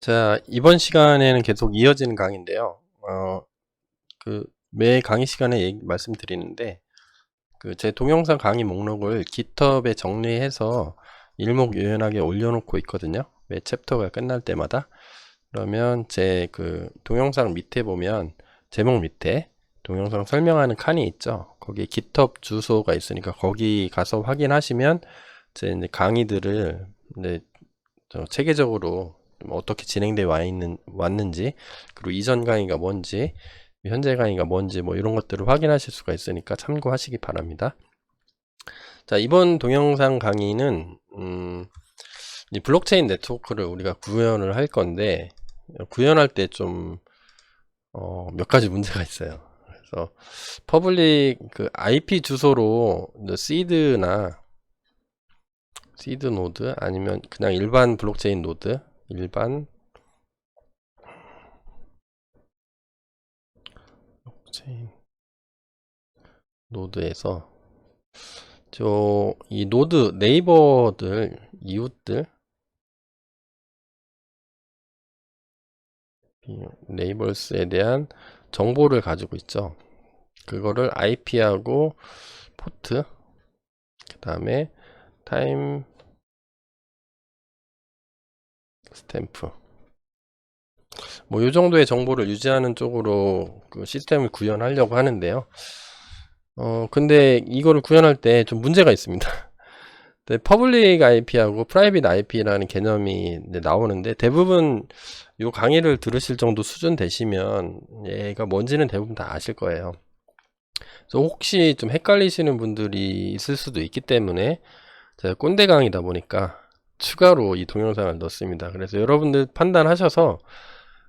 자, 이번 시간에는 계속 이어지는 강의인데요. 매 강의 시간에 말씀드리는데, 제 동영상 강의 목록을 GitHub에 정리해서 일목요연하게 올려놓고 있거든요. 매 챕터가 끝날 때마다. 그러면 제 동영상 밑에 보면, 제목 밑에 동영상 설명하는 칸이 있죠. 거기에 GitHub 주소가 있으니까 거기 가서 확인하시면 제 이제 강의들을 이제 체계적으로 어떻게 진행되어 왔는지, 그리고 이전 강의가 뭔지, 현재 강의가 뭔지, 뭐 이런 것들을 확인하실 수가 있으니까 참고하시기 바랍니다. 자, 이번 동영상 강의는 이 블록체인 네트워크를 우리가 구현을 할 건데, 구현할 때 좀 몇 가지 문제가 있어요. 그래서 퍼블릭 IP 주소로 시드 노드 아니면 그냥 일반 블록체인 노드, 일반 블록체인 노드에서 이 노드 네이버들, 이웃들, 네이버스에 대한 정보를 가지고 있죠. 그거를 IP하고 포트, 그 다음에 타임 스탬프, 뭐 이 정도의 정보를 유지하는 쪽으로 그 시스템을 구현하려고 하는데요. 근데 이거를 구현할 때 좀 문제가 있습니다. 퍼블릭 IP하고 프라이빗 IP라는 개념이 나오는데, 대부분 요 강의를 들으실 정도 수준 되시면 얘가 뭔지는 대부분 다 아실 거예요. 그래서 혹시 좀 헷갈리시는 분들이 있을 수도 있기 때문에 제가 꼰대 강의다 보니까 추가로 이 동영상을 넣습니다. 그래서 여러분들 판단하셔서,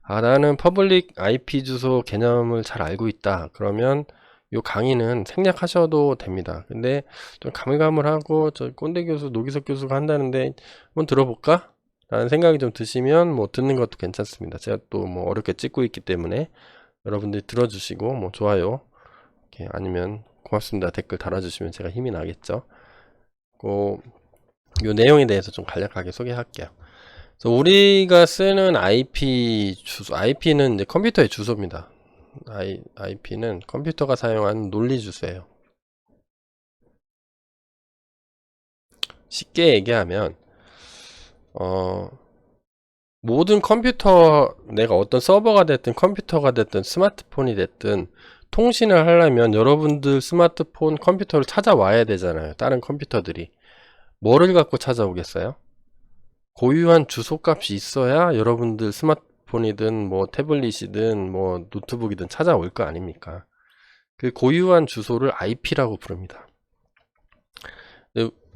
나는 퍼블릭 IP 주소 개념을 잘 알고 있다, 그러면 요 강의는 생략하셔도 됩니다. 근데 좀 가물가물하고 저 꼰대 교수 노기석 교수가 한다는데 한번 들어볼까? 라는 생각이 좀 드시면 뭐 듣는 것도 괜찮습니다. 제가 또 뭐 어렵게 찍고 있기 때문에 여러분들이 들어주시고 뭐 좋아요, 이렇게 아니면 고맙습니다 댓글 달아주시면 제가 힘이 나겠죠. 요 내용에 대해서 좀 간략하게 소개할게요. 그래서 우리가 쓰는 IP 주소, IP는 이제 컴퓨터의 주소입니다. IP는 컴퓨터가 사용하는 논리 주소예요. 쉽게 얘기하면 모든 컴퓨터, 내가 어떤 서버가 됐든 컴퓨터가 됐든 스마트폰이 됐든 통신을 하려면 여러분들 스마트폰 컴퓨터를 찾아와야 되잖아요. 다른 컴퓨터들이 뭐를 갖고 찾아오겠어요? 고유한 주소값이 있어야 여러분들 스마트폰이든 뭐 태블릿이든 뭐 노트북이든 찾아올 거 아닙니까? 그 고유한 주소를 IP라고 부릅니다.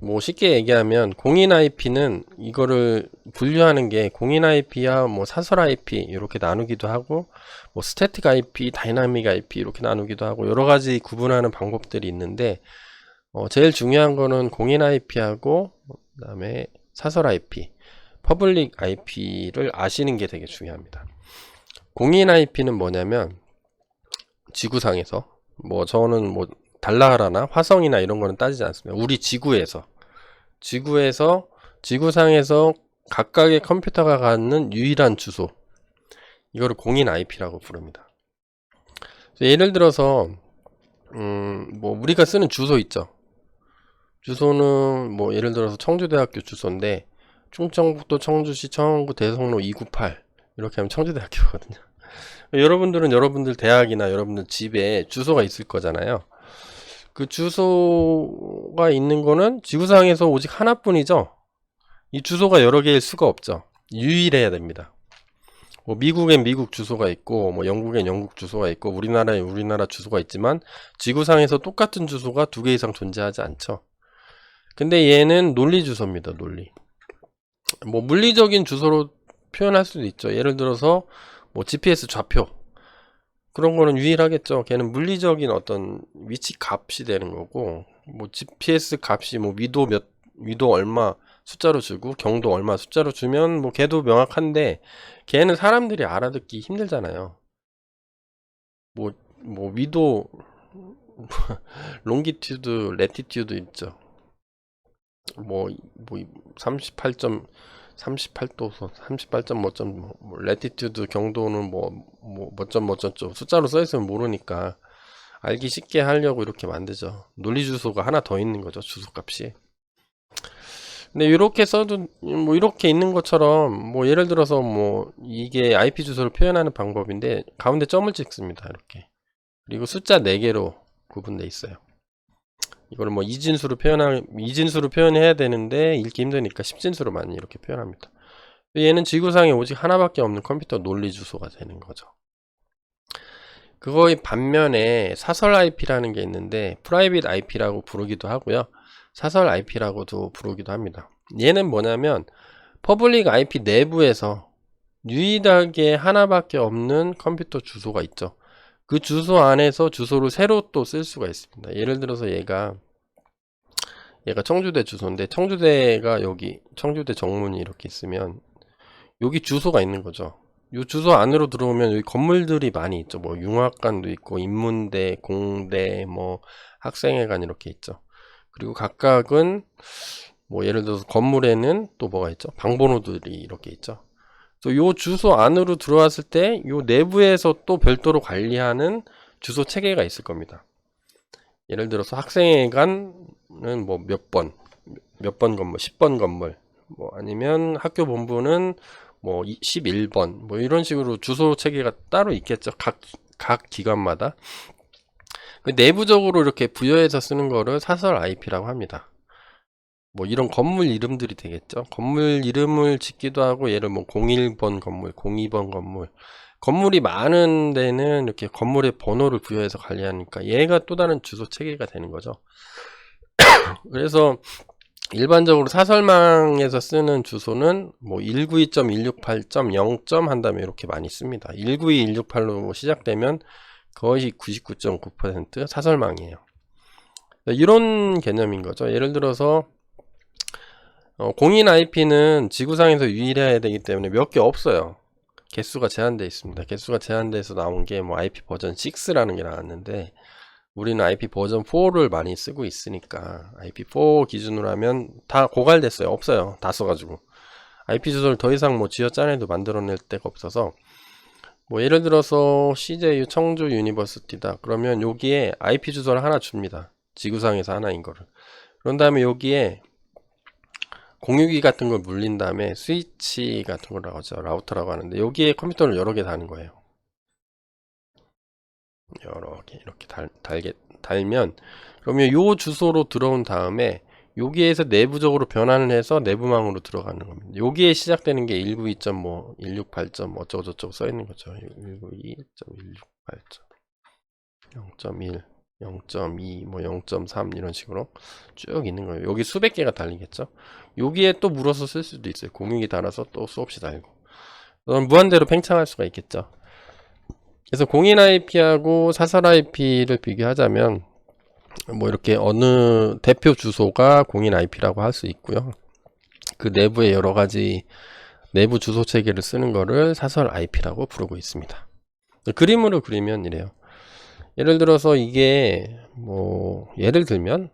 뭐 쉽게 얘기하면 공인 IP는 이거를 분류하는 게 공인 IP야 뭐 사설 IP 이렇게 나누기도 하고, 뭐 스태틱 IP, 다이나믹 IP 이렇게 나누기도 하고, 여러 가지 구분하는 방법들이 있는데, 제일 중요한 거는 공인 IP하고 그다음에 사설 IP, 퍼블릭 IP를 아시는 게 되게 중요합니다. 공인 IP는 뭐냐면 지구상에서, 뭐 저는 뭐 달나라나 화성이나 이런 거는 따지지 않습니다. 우리 지구에서 지구상에서 각각의 컴퓨터가 갖는 유일한 주소, 이거를 공인 IP라고 부릅니다. 예를 들어서 뭐 우리가 쓰는 주소 있죠. 주소는 뭐 예를 들어서 청주대학교 주소인데 충청북도 청주시 청원구 대성로 298 이렇게 하면 청주대학교거든요. 여러분들은 여러분들 대학이나 여러분들 집에 주소가 있을 거잖아요. 그 주소가 있는 거는 지구상에서 오직 하나뿐이죠. 이 주소가 여러 개일 수가 없죠. 유일해야 됩니다. 뭐 미국엔 미국 주소가 있고, 뭐 영국엔 영국 주소가 있고, 우리나라에 우리나라 주소가 있지만 지구상에서 똑같은 주소가 두 개 이상 존재하지 않죠. 근데 얘는 논리 주소입니다. 논리. 뭐 물리적인 주소로 표현할 수도 있죠. 예를 들어서 뭐 GPS 좌표, 그런 거는 유일하겠죠. 걔는 물리적인 어떤 위치 값이 되는 거고, 뭐 GPS 값이 뭐 위도 얼마 숫자로 주고 경도 얼마 숫자로 주면 뭐 걔도 명확한데, 걔는 사람들이 알아듣기 힘들잖아요. 뭐 위도 롱기튜드 레티튜드 있죠. 뭐 38점 38도 38점 뭐 레티튜드 경도는 뭐점 숫자로 써 있으면 모르니까 알기 쉽게 하려고 이렇게 만들죠. 논리 주소가 하나 더 있는 거죠, 주소 값이. 근데 이렇게 써도 뭐 이렇게 있는 것처럼 뭐 예를 들어서 뭐 이게 IP 주소를 표현하는 방법인데 가운데 점을 찍습니다. 이렇게. 그리고 숫자 4개로 구분돼 있어요. 이거를 뭐 이진수로 표현해야 되는데 읽기 힘드니까 10진수로 많이 이렇게 표현합니다. 얘는 지구상에 오직 하나밖에 없는 컴퓨터 논리 주소가 되는 거죠. 그거의 반면에 사설 IP라는 게 있는데 프라이빗 IP라고 부르기도 하고요. 사설 IP라고도 부르기도 합니다. 얘는 뭐냐면 퍼블릭 IP 내부에서 유일하게 하나밖에 없는 컴퓨터 주소가 있죠. 그 주소 안에서 주소를 새로 또 쓸 수가 있습니다. 예를 들어서 얘가 청주대 주소인데 청주대가 여기 청주대 정문이 이렇게 있으면 여기 주소가 있는 거죠. 이 주소 안으로 들어오면 여기 건물들이 많이 있죠. 뭐 융합관도 있고 인문대, 공대, 뭐 학생회관 이렇게 있죠. 그리고 각각은 뭐 예를 들어서 건물에는 또 뭐가 있죠? 방번호들이 이렇게 있죠. 그래서 요 주소 안으로 들어왔을 때 요 내부에서 또 별도로 관리하는 주소 체계가 있을 겁니다. 예를 들어서 학생회관은 뭐 몇 번 건물, 10번 건물, 뭐 아니면 학교 본부는 뭐 11번, 뭐 이런 식으로 주소 체계가 따로 있겠죠. 각 기관마다. 내부적으로 이렇게 부여해서 쓰는 거를 사설 IP라고 합니다. 뭐 이런 건물 이름들이 되겠죠. 건물 이름을 짓기도 하고 얘를 뭐 01번 건물, 02번 건물, 건물이 많은 데는 이렇게 건물의 번호를 부여해서 관리하니까 얘가 또 다른 주소 체계가 되는 거죠. 그래서 일반적으로 사설망에서 쓰는 주소는 뭐 192.168.0. 한 다음에 이렇게 많이 씁니다. 192.168로 시작되면 거의 99.9% 사설망이에요. 이런 개념인 거죠. 예를 들어서 공인 IP는 지구상에서 유일해야 되기 때문에 몇 개 없어요. 개수가 제한되어 있습니다. 개수가 제한돼서 나온 게 뭐 IP 버전 6라는 게 나왔는데 우리는 IP 버전 4를 많이 쓰고 있으니까 IP4 기준으로 하면 다 고갈됐어요. 없어요. 다 써가지고 IP 주소를 더 이상 뭐 쥐어짜내도 만들어낼 데가 없어서 뭐 예를 들어서 CJU 청주 유니버시티다 그러면 여기에 IP 주소를 하나 줍니다. 지구상에서 하나인 거를. 그런 다음에 여기에 공유기 같은 걸 물린 다음에 스위치 같은 거라고 하죠. 라우터라고 하는데 여기에 컴퓨터를 여러 개 다는 거예요. 여러 개 이렇게 달면 그러면 요 주소로 들어온 다음에 여기에서 내부적으로 변환을 해서 내부망으로 들어가는 겁니다. 여기에 시작되는 게 192.168. 어쩌고저쩌고 써 있는 거죠. 192.168.0.1 0.2 뭐 0.3 이런 식으로 쭉 있는 거예요. 여기 수백 개가 달리겠죠. 여기에 또 물어서 쓸 수도 있어요. 공유기 달아서 또 수없이 달고 무한대로 팽창할 수가 있겠죠. 그래서 공인 IP하고 사설 IP를 비교하자면 뭐 이렇게 어느 대표 주소가 공인 IP라고 할 수 있고요. 그 내부에 여러 가지 내부 주소 체계를 쓰는 거를 사설 IP라고 부르고 있습니다. 그림으로 그리면 이래요. 예를 들어서 이게 뭐 예를 들면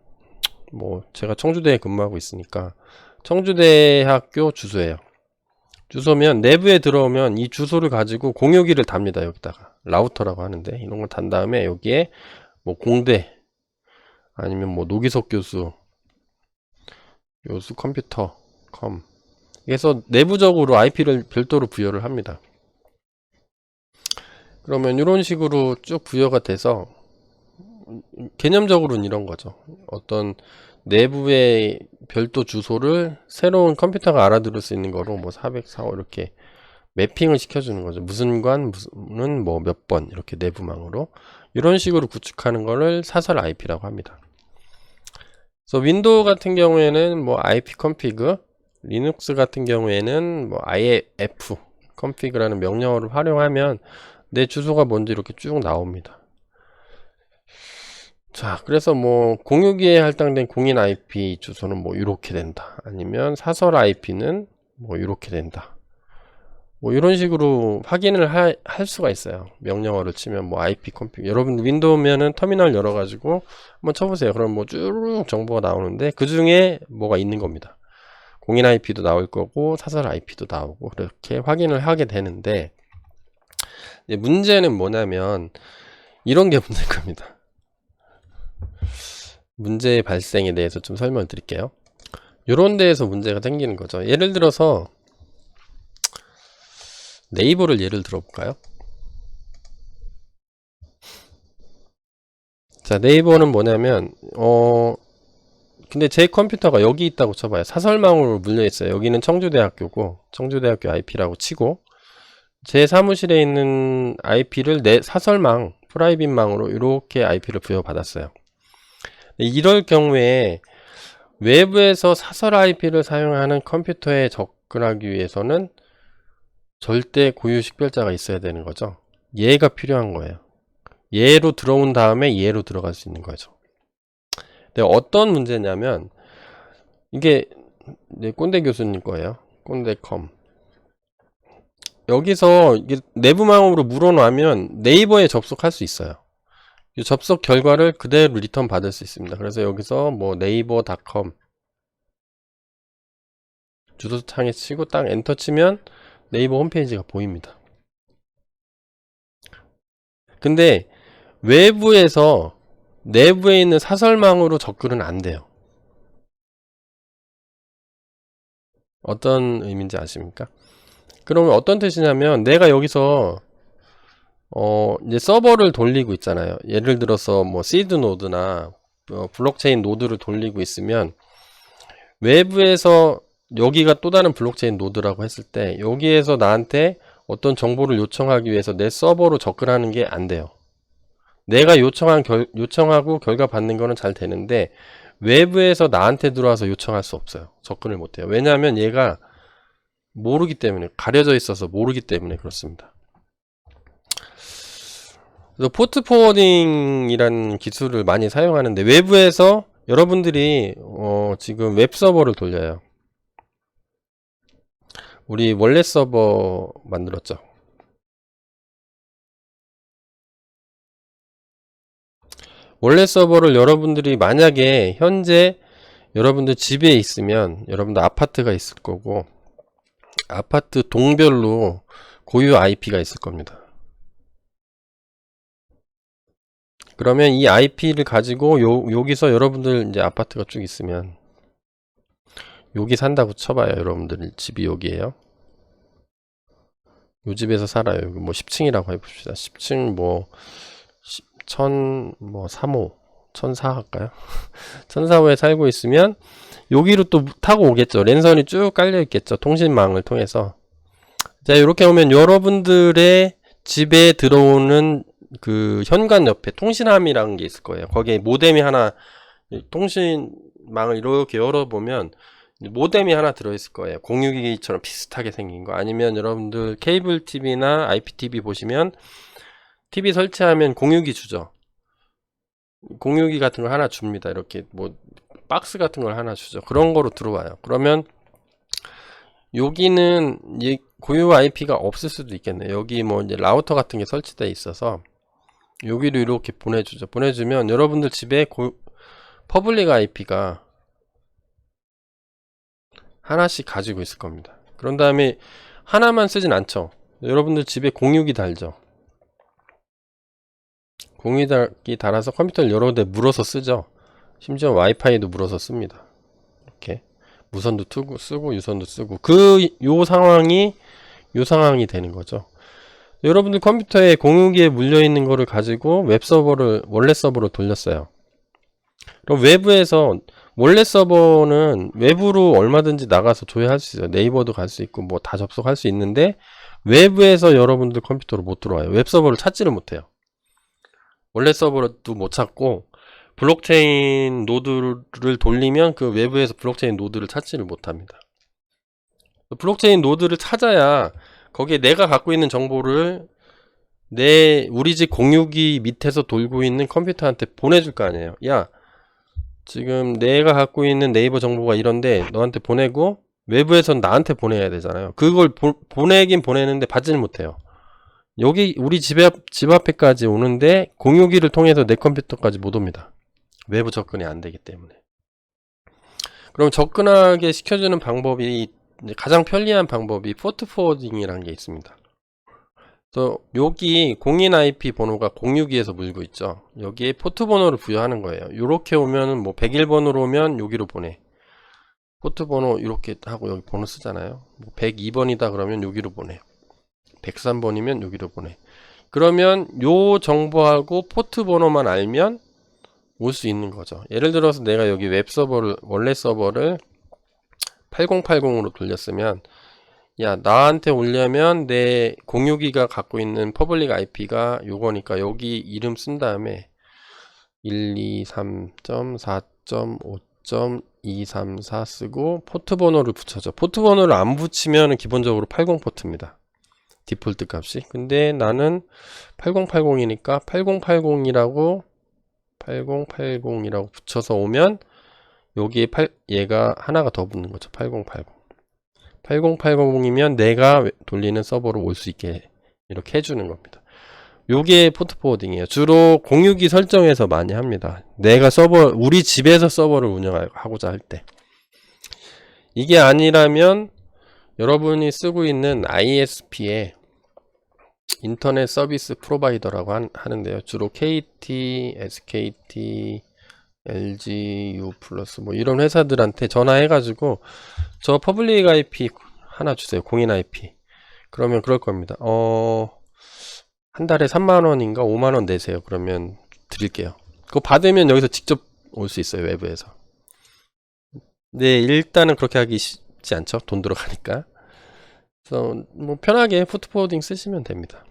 뭐 제가 청주대에 근무하고 있으니까 청주대학교 주소예요. 주소면 내부에 들어오면 이 주소를 가지고 공유기를 답니다. 여기다가 라우터라고 하는데 이런 걸 단 다음에 여기에 뭐 공대 아니면 뭐 노기석 교수 컴퓨터 그래서 내부적으로 IP를 별도로 부여를 합니다. 그러면 이런 식으로 쭉 부여가 돼서 개념적으로는 이런 거죠. 어떤 내부의 별도 주소를 새로운 컴퓨터가 알아들을 수 있는 거로 뭐 445 이렇게 매핑을 시켜주는 거죠. 무슨 관은 뭐 몇 번 이렇게 내부망으로 이런 식으로 구축하는 거를 사설 IP라고 합니다. 그래서 윈도우 같은 경우에는 뭐 IP config, 리눅스 같은 경우에는 뭐 IF config라는 명령어를 활용하면 내 주소가 뭔지 이렇게 쭉 나옵니다. 자, 그래서 뭐 공유기에 할당된 공인 IP 주소는 뭐 이렇게 된다. 아니면 사설 IP는 뭐 이렇게 된다. 뭐 이런 식으로 확인을 할 수가 있어요. 명령어를 치면 뭐 IP config. 여러분 윈도우면은 터미널 열어가지고 한번 쳐보세요. 그럼 뭐 쭉 정보가 나오는데 그 중에 뭐가 있는 겁니다. 공인 IP도 나올 거고 사설 IP도 나오고 그렇게 확인을 하게 되는데, 문제는 뭐냐면 이런 게 문제일 겁니다. 문제의 발생에 대해서 좀 설명을 드릴게요. 이런 데에서 문제가 생기는 거죠. 예를 들어서 네이버를 예를 들어볼까요? 자, 네이버는 뭐냐면 근데 제 컴퓨터가 여기 있다고 쳐봐요. 사설망으로 물려있어요. 여기는 청주대학교고 청주대학교 IP라고 치고, 제 사무실에 있는 IP를 내 사설망, 프라이빗망으로 이렇게 IP를 부여받았어요. 이럴 경우에 외부에서 사설 IP를 사용하는 컴퓨터에 접근하기 위해서는 절대 고유 식별자가 있어야 되는 거죠. 얘가 필요한 거예요. 얘로 들어온 다음에 얘로 들어갈 수 있는 거죠. 근데 어떤 문제냐면, 이게 꼰대 교수님 거예요. 꼰대컴. 여기서 이게 내부망으로 물어놓으면 네이버에 접속할 수 있어요. 이 접속 결과를 그대로 리턴 받을 수 있습니다. 그래서 여기서 뭐 네이버닷컴 주소창에 치고 딱 엔터 치면 네이버 홈페이지가 보입니다. 근데 외부에서 내부에 있는 사설망으로 접근은 안 돼요. 어떤 의미인지 아십니까? 그러면 어떤 뜻이냐면, 내가 여기서 이제 서버를 돌리고 있잖아요. 예를 들어서 뭐 시드 노드나 블록체인 노드를 돌리고 있으면, 외부에서 여기가 또 다른 블록체인 노드라고 했을 때 여기에서 나한테 어떤 정보를 요청하기 위해서 내 서버로 접근하는 게 안 돼요. 내가 요청하고 결과 받는 거는 잘 되는데, 외부에서 나한테 들어와서 요청할 수 없어요. 접근을 못해요. 왜냐하면 얘가 모르기 때문에, 가려져 있어서 모르기 때문에 그렇습니다. 그래서 포트 포워딩이라는 기술을 많이 사용하는데, 외부에서 여러분들이 지금 웹 서버를 돌려요. 우리 원래 서버 만들었죠. 원래 서버를 여러분들이 만약에 현재 여러분들 집에 있으면, 여러분들 아파트가 있을 거고 아파트 동별로 고유 IP가 있을 겁니다. 그러면 이 IP를 가지고 여기서 여러분들 이제 아파트가 쭉 있으면, 여기 산다고 쳐봐요. 여러분들 집이 여기에요. 요 집에서 살아요. 여기 뭐 10층이라고 해봅시다. 10층 뭐 3호 1004 할까요? 1004호에 살고 있으면 여기로 또 타고 오겠죠. 랜선이 쭉 깔려 있겠죠. 통신망을 통해서. 자, 이렇게 오면 여러분들의 집에 들어오는 그 현관 옆에 통신함이라는 게 있을 거예요. 거기에 모뎀이 하나, 통신망을 이렇게 열어보면 모뎀이 하나 들어있을 거예요. 공유기기처럼 비슷하게 생긴 거. 아니면 여러분들 케이블 TV나 IPTV 보시면 TV 설치하면 공유기 주죠. 공유기 같은 걸 하나 줍니다. 이렇게 뭐 박스 같은 걸 하나 주죠. 그런 거로 들어와요. 그러면 여기는 고유 IP가 없을 수도 있겠네요. 여기 뭐 이제 라우터 같은 게 설치되어 있어서 여기로 이렇게 보내주죠. 보내주면 여러분들 집에 퍼블릭 IP가 하나씩 가지고 있을 겁니다. 그런 다음에 하나만 쓰진 않죠. 여러분들 집에 공유기 달죠. 공유기 달아서 컴퓨터를 여러 대 물어서 쓰죠. 심지어 와이파이도 물어서 씁니다. 이렇게 무선도 쓰고 유선도 쓰고, 요 상황이 되는 거죠. 여러분들 컴퓨터에 공유기에 물려있는 거를 가지고 웹 서버를, 원래 서버로 돌렸어요. 그럼 외부에서, 원래 서버는 외부로 얼마든지 나가서 조회할 수 있어요. 네이버도 갈 수 있고 뭐 다 접속할 수 있는데, 외부에서 여러분들 컴퓨터로 못 들어와요. 웹 서버를 찾지를 못해요. 원래 서버도 못 찾고, 블록체인 노드를 돌리면 그 외부에서 블록체인 노드를 찾지를 못합니다. 블록체인 노드를 찾아야 거기에 내가 갖고 있는 정보를 우리 집 공유기 밑에서 돌고 있는 컴퓨터한테 보내줄 거 아니에요. 야, 지금 내가 갖고 있는 네이버 정보가 이런데 너한테 보내고, 외부에선 나한테 보내야 되잖아요. 그걸 보내긴 보내는데 받지는 못해요. 여기 우리 집 앞에까지 오는데 공유기를 통해서 내 컴퓨터까지 못 옵니다. 외부 접근이 안 되기 때문에. 그럼 접근하게 시켜주는 방법이 이제 가장 편리한 방법이 포트 포워딩이라는 게 있습니다. 그래서 여기 공인 IP 번호가 062에서 물고 있죠. 여기에 포트 번호를 부여하는 거예요. 이렇게 오면은 뭐 101번으로 오면 여기로 보내. 포트 번호 이렇게 하고 여기 번호 쓰잖아요. 뭐 102번이다 그러면 여기로 보내. 103번이면 여기로 보내. 그러면 요 정보하고 포트 번호만 알면 올 수 있는 거죠. 예를 들어서 내가 여기 웹 서버를, 원래 서버를 8080으로 돌렸으면, 야, 나한테 오려면 내 062가 갖고 있는 퍼블릭 IP가 요거니까 여기 이름 쓴 다음에 123.4.5.234 쓰고 포트 번호를 붙여줘. 포트 번호를 안 붙이면 기본적으로 80 포트입니다. 디폴트 값이. 근데 나는 8080이니까 8080이라고 붙여서 오면 여기에 얘가 하나가 더 붙는 거죠. 8080. 8080이면 내가 돌리는 서버로 올 수 있게 이렇게 해주는 겁니다. 요게 포트 포워딩이에요. 주로 062 설정에서 많이 합니다. 내가 우리 집에서 서버를 운영하고자 할 때. 이게 아니라면 여러분이 쓰고 있는 ISP에 인터넷 서비스 프로바이더라고 하는데요. 주로 KT, SKT, LG, U+, 뭐 이런 회사들한테 전화해가지고 저 퍼블릭 IP 하나 주세요. 공인 IP. 그러면 그럴 겁니다. 한 달에 3만원인가 5만원 내세요. 그러면 드릴게요. 그거 받으면 여기서 직접 올 수 있어요. 외부에서. 네, 일단은 그렇게 하기 쉽지 않죠. 돈 들어가니까. 그래서 뭐 편하게 포트포워딩 쓰시면 됩니다.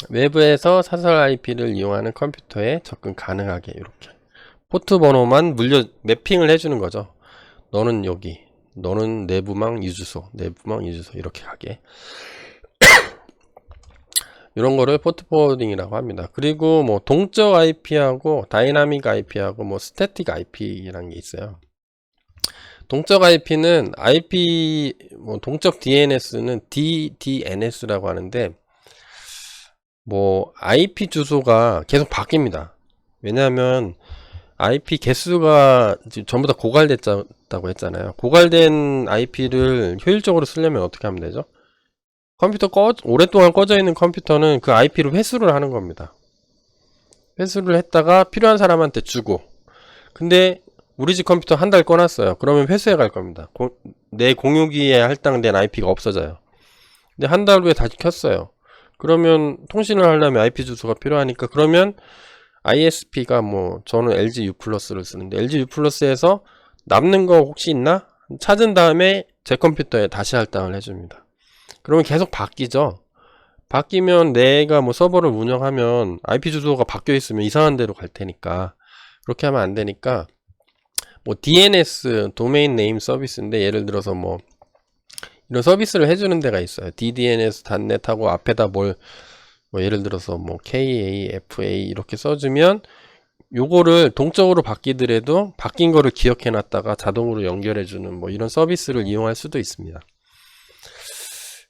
외부에서 사설 IP를 이용하는 컴퓨터에 접근 가능하게 이렇게 포트 번호만 매핑을 해주는 거죠. 너는 여기, 너는 내부망 유주소 이렇게 가게. 이런 거를 포트 포워딩이라고 합니다. 그리고 뭐 동적 IP하고 다이나믹 IP하고 뭐 스태틱 IP라는 게 있어요. 동적 IP는 뭐 동적 DNS는 DDNS라고 하는데 뭐 IP 주소가 계속 바뀝니다. 왜냐하면 IP 개수가 전부 다 고갈됐다고 했잖아요. 고갈된 IP를 효율적으로 쓰려면 어떻게 하면 되죠? 컴퓨터 오랫동안 꺼져 있는 컴퓨터는 그 IP로 회수를 하는 겁니다. 회수를 했다가 필요한 사람한테 주고, 근데 우리 집 컴퓨터 한 달 꺼놨어요. 그러면 회수해 갈 겁니다. 내 공유기에 할당된 IP가 없어져요. 근데 한 달 후에 다시 켰어요. 그러면 통신을 하려면 IP 주소가 필요하니까, 그러면 ISP가 뭐 저는 LG U+를 쓰는데 LG U+에서 남는 거 혹시 있나? 찾은 다음에 제 컴퓨터에 다시 할당을 해줍니다. 그러면 계속 바뀌죠. 바뀌면 내가 뭐 서버를 운영하면 IP 주소가 바뀌어 있으면 이상한 데로 갈 테니까 그렇게 하면 안 되니까 뭐 DNS 도메인 네임 서비스인데 예를 들어서 뭐 이런 서비스를 해주는 데가 있어요. DDNS.net 하고 앞에다 뭐 예를 들어서 뭐 KAFA 이렇게 써주면 요거를 동적으로 바뀌더라도 바뀐 거를 기억해 놨다가 자동으로 연결해주는 뭐 이런 서비스를 이용할 수도 있습니다.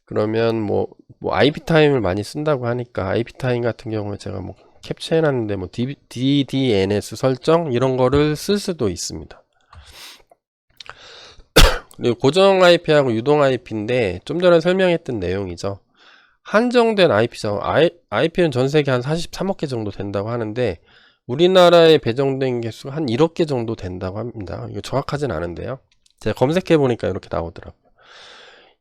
그러면 뭐 IP타임을 많이 쓴다고 하니까 IP타임 같은 경우에 제가 뭐 캡처해 놨는데 뭐 DDNS 설정 이런 거를 쓸 수도 있습니다. 그리고 고정 IP하고 유동 IP인데 좀 전에 설명했던 내용이죠. 한정된 IP죠. IP는 전 세계 한 43억 개 정도 된다고 하는데 우리나라에 배정된 개수가 한 1억 개 정도 된다고 합니다. 이거 정확하진 않은데요. 제가 검색해 보니까 이렇게 나오더라고요.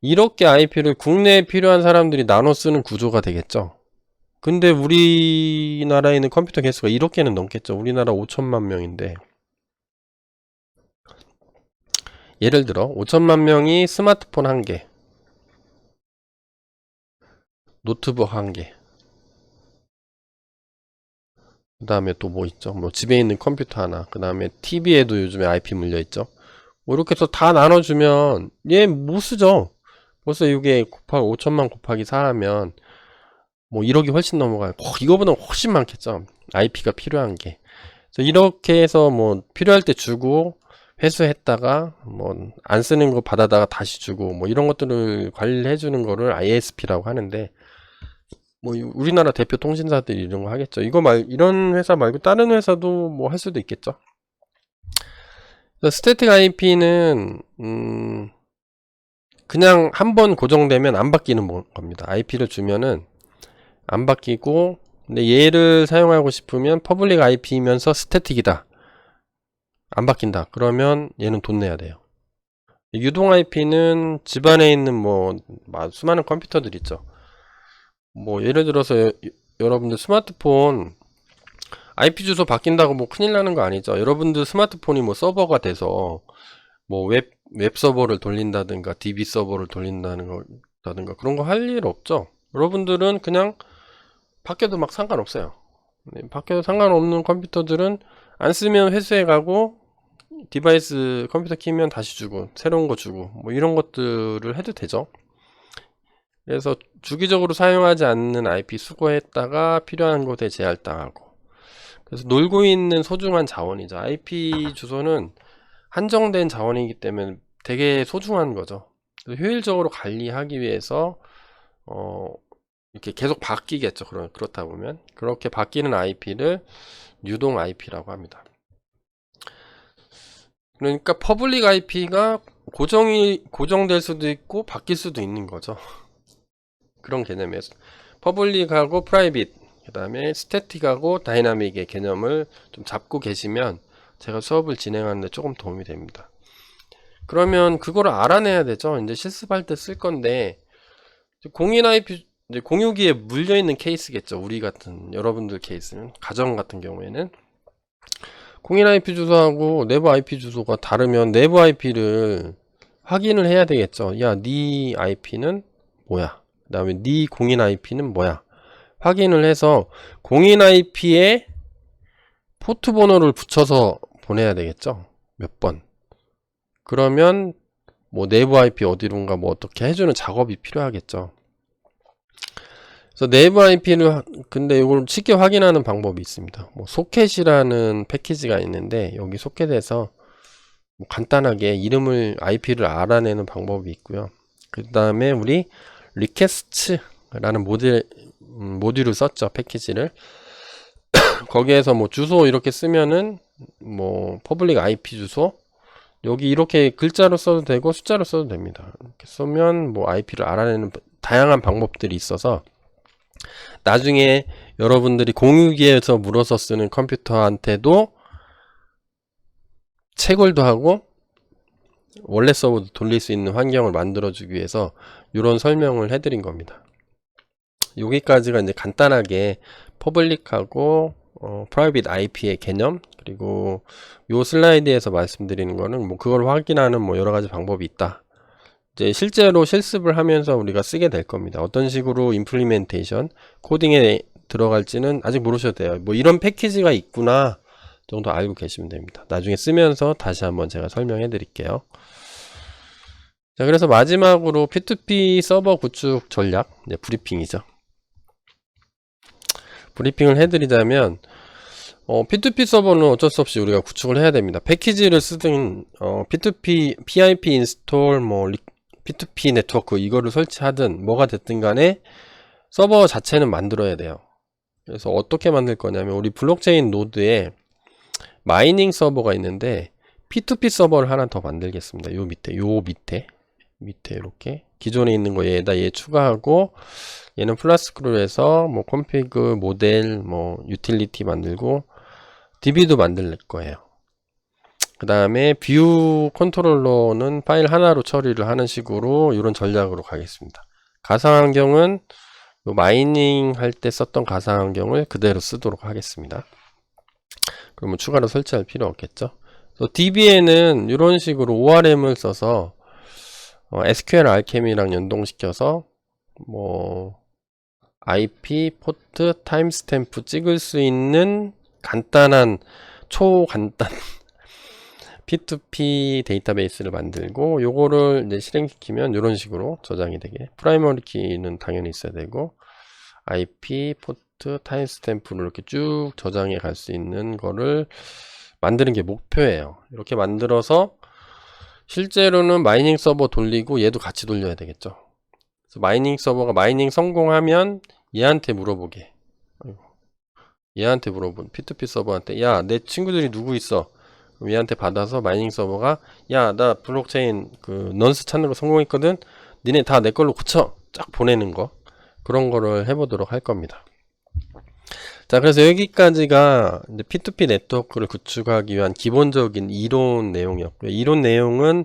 1억 개 IP를 국내에 필요한 사람들이 나눠 쓰는 구조가 되겠죠. 근데 우리나라에 있는 컴퓨터 개수가 1억 개는 넘겠죠. 우리나라 5천만 명인데 예를 들어 5천만 명이 스마트폰 1개, 노트북 1개, 그 다음에 또 뭐 있죠? 뭐 집에 있는 컴퓨터 하나, 그 다음에 TV에도 요즘에 IP 물려 있죠? 뭐 이렇게 해서 다 나눠주면 얘 못 쓰죠? 벌써 이게 5천만 곱하기 4 하면 뭐 1억이 훨씬 넘어가요. 이거보다 훨씬 많겠죠? IP가 필요한 게. 그래서 이렇게 해서 뭐 필요할 때 주고 회수했다가 뭐 안 쓰는 거 받아다가 다시 주고 뭐 이런 것들을 관리해 주는 거를 ISP라고 하는데 뭐 우리나라 대표 통신사들이 이런 거 하겠죠. 이런 회사 말고 다른 회사도 뭐 할 수도 있겠죠. 스태틱 IP는 그냥 한번 고정되면 안 바뀌는 겁니다. IP를 주면은 안 바뀌고, 근데 얘를 사용하고 싶으면 퍼블릭 IP이면서 스태틱이다, 안 바뀐다, 그러면 얘는 돈 내야 돼요. 유동 IP는 집안에 있는 뭐 수많은 컴퓨터들 있죠. 뭐 예를 들어서 여러분들 스마트폰 IP 주소 바뀐다고 뭐 큰일 나는 거 아니죠. 여러분들 스마트폰이 뭐 서버가 돼서 뭐 웹 서버를 돌린다든가 DB 서버를 돌린다든가 그런 거 할 일 없죠. 여러분들은 그냥 바뀌어도 막 상관없어요. 바뀌어도 상관없는 컴퓨터들은 안 쓰면 회수해 가고, 디바이스 컴퓨터 키면 다시 주고 새로운 거 주고 뭐 이런 것들을 해도 되죠. 그래서 주기적으로 사용하지 않는 IP 수거했다가 필요한 곳에 재할당하고, 그래서 놀고 있는 소중한 자원이죠. IP 주소는 한정된 자원이기 때문에 되게 소중한 거죠. 효율적으로 관리하기 위해서 이렇게 계속 바뀌겠죠. 그렇다 보면 그렇게 바뀌는 IP를 유동 IP라고 합니다. 그러니까 퍼블릭 IP가 고정될 수도 있고 바뀔 수도 있는 거죠. 그런 개념이에요. 퍼블릭하고 프라이빗, 그 다음에 스태틱하고 다이나믹의 개념을 좀 잡고 계시면 제가 수업을 진행하는데 조금 도움이 됩니다. 그러면 그거를 알아내야 되죠. 이제 실습할 때 쓸 건데, 공인 IP, 공유기에 물려있는 케이스겠죠. 우리 같은, 여러분들 케이스는, 가정 같은 경우에는 공인 IP 주소하고 내부 IP 주소가 다르면 내부 IP를 확인을 해야 되겠죠. 야, 네 IP는 뭐야? 그 다음에 네 공인 IP는 뭐야? 확인을 해서 공인 IP에 포트 번호를 붙여서 보내야 되겠죠. 몇 번. 그러면 뭐 내부 IP 어디론가 뭐 어떻게 해주는 작업이 필요하겠죠. 그래서 내부 IP를 근데 이걸 쉽게 확인하는 방법이 있습니다. 뭐 소켓이라는 패키지가 있는데 여기 소켓에서 뭐 간단하게 이름을 IP를 알아내는 방법이 있고요. 그 다음에 우리 리퀘스트라는 모듈을 썼죠. 패키지를. 거기에서 뭐 주소 이렇게 쓰면은 뭐 퍼블릭 IP 주소, 여기 이렇게 글자로 써도 되고 숫자로 써도 됩니다. 이렇게 쓰면 뭐 IP를 알아내는 다양한 방법들이 있어서 나중에 여러분들이 공유기에서 물어서 쓰는 컴퓨터한테도 채굴도 하고 원래 서버도 돌릴 수 있는 환경을 만들어주기 위해서 이런 설명을 해드린 겁니다. 여기까지가 이제 간단하게 퍼블릭하고 프라이빗 IP의 개념, 그리고 요 슬라이드에서 말씀드리는 거는 뭐 그걸 확인하는 뭐 여러 가지 방법이 있다. 이제 실제로 실습을 하면서 우리가 쓰게 될 겁니다. 어떤 식으로 임플리멘테이션, 코딩에 들어갈지는 아직 모르셔도 돼요. 뭐 이런 패키지가 있구나 정도 알고 계시면 됩니다. 나중에 쓰면서 다시 한번 제가 설명해 드릴게요. 자, 그래서 마지막으로 P2P 서버 구축 전략, 이제 브리핑이죠. 브리핑을 해드리자면 P2P 서버는 어쩔 수 없이 우리가 구축을 해야 됩니다. 패키지를 쓰든 P2P, PIP 인스톨, 뭐 P2P 네트워크 이거를 설치하든 뭐가 됐든 간에 서버 자체는 만들어야 돼요. 그래서 어떻게 만들 거냐면 우리 블록체인 노드에 마이닝 서버가 있는데 P2P 서버를 하나 더 만들겠습니다. 요 밑에 이렇게 기존에 있는 거 얘에다 얘 추가하고, 얘는 플라스크로 해서 뭐 콘피그, 모델, 뭐 유틸리티 만들고 DB도 만들 거예요. 그 다음에 뷰 컨트롤러는 파일 하나로 처리를 하는 식으로 이런 전략으로 가겠습니다. 가상환경은 마이닝 할 때 썼던 가상환경을 그대로 쓰도록 하겠습니다. 그러면 추가로 설치할 필요 없겠죠. DB에는 이런 식으로 ORM을 써서 SQL 알케미랑 연동시켜서 뭐 IP, 포트, 타임스탬프 찍을 수 있는 간단한 초간단 P2P 데이터베이스를 만들고, 요거를 이제 실행시키면 이런 식으로 저장이 되게, 프라이머리 키는 당연히 있어야 되고 IP, 포트, 타임스탬프를 이렇게 쭉 저장해 갈 수 있는 거를 만드는 게 목표예요. 이렇게 만들어서 실제로는 마이닝 서버 돌리고 얘도 같이 돌려야 되겠죠. 그래서 마이닝 서버가 마이닝 성공하면 얘한테 물어보게, 얘한테 물어본 P2P 서버한테 야, 내 친구들이 누구 있어? 그럼 얘한테 받아서 마이닝 서버가 야, 나 블록체인 그 넌스 찾는 거 성공했거든. 니네 다 내 걸로 고쳐. 쫙 보내는 거. 그런 거를 해보도록 할 겁니다. 자, 그래서 여기까지가 이제 P2P 네트워크를 구축하기 위한 기본적인 이론 내용이었고요. 이론 내용은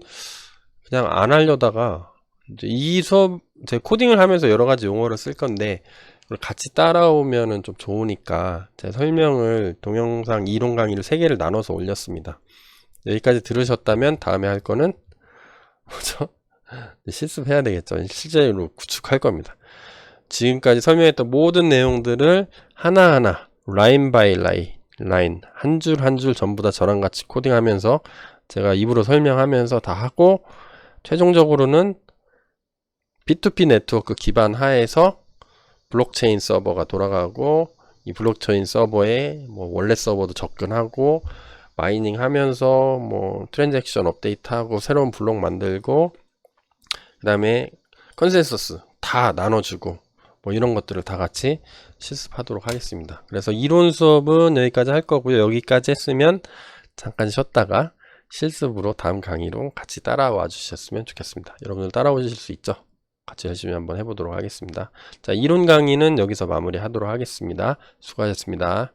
그냥 안 하려다가 이제 이 수업 제 코딩을 하면서 여러 가지 용어를 쓸 건데 그걸 같이 따라오면은 좀 좋으니까 제 설명을 동영상 이론 강의를 3개를 나눠서 올렸습니다. 여기까지 들으셨다면 다음에 할 거는 뭐죠? 실습해야 되겠죠. 실제로 구축할 겁니다. 지금까지 설명했던 모든 내용들을 하나하나 라인 바이 라인 한 줄 한 줄 전부 다 저랑 같이 코딩하면서 제가 입으로 설명하면서 다 하고 최종적으로는 P2P 네트워크 기반 하에서 블록체인 서버가 돌아가고 이 블록체인 서버에 뭐 원래 서버도 접근하고 마이닝 하면서 뭐 트랜잭션 업데이트하고 새로운 블록 만들고 그 다음에 컨센서스 다 나눠주고 뭐 이런 것들을 다 같이 실습하도록 하겠습니다. 그래서 이론 수업은 여기까지 할 거고요. 여기까지 했으면 잠깐 쉬었다가 실습으로 다음 강의로 같이 따라와 주셨으면 좋겠습니다. 여러분들 따라오실 수 있죠? 같이 열심히 한번 해보도록 하겠습니다. 자, 이론 강의는 여기서 마무리 하도록 하겠습니다. 수고하셨습니다.